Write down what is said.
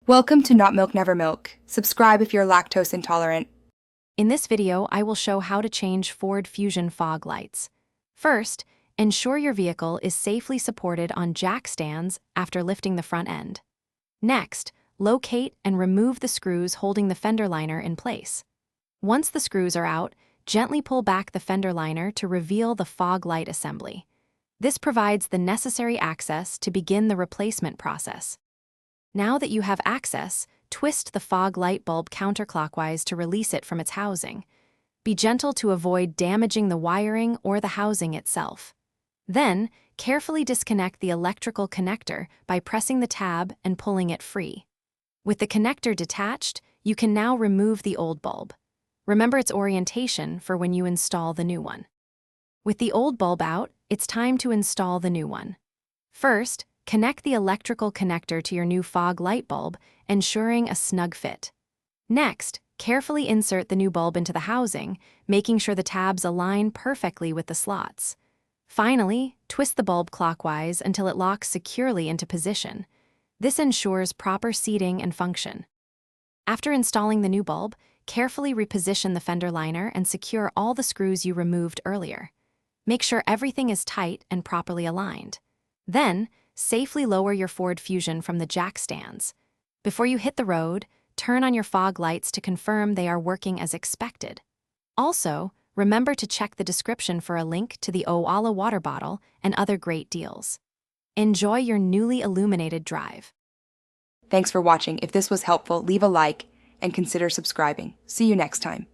Welcome to Not Milk Never Milk. Subscribe if you're lactose intolerant. In this video, I will show how to change Ford Fusion fog lights. First, ensure your vehicle is safely supported on jack stands after lifting the front end. Next, locate and remove the screws holding the fender liner in place. Once the screws are out, gently pull back the fender liner to reveal the fog light assembly. This provides the necessary access to begin the replacement process. Now that you have access, twist the fog light bulb counterclockwise to release it from its housing. Be gentle to avoid damaging the wiring or the housing itself. Then, carefully disconnect the electrical connector by pressing the tab and pulling it free. With the connector detached, you can now remove the old bulb. Remember its orientation for when you install the new one. With the old bulb out, it's time to install the new one. First, connect the electrical connector to your new fog light bulb, ensuring a snug fit. Next, carefully insert the new bulb into the housing, making sure the tabs align perfectly with the slots. Finally, twist the bulb clockwise until it locks securely into position. This ensures proper seating and function. After installing the new bulb, carefully reposition the fender liner and secure all the screws you removed earlier. Make sure everything is tight and properly aligned. Then, safely lower your Ford Fusion from the jack stands. Before you hit the road, turn on your fog lights to confirm they are working as expected. Also, remember to check the description for a link to the Owala water bottle and other great deals. Enjoy your newly illuminated drive. Thanks for watching. If this was helpful, leave a like and consider subscribing. See you next time.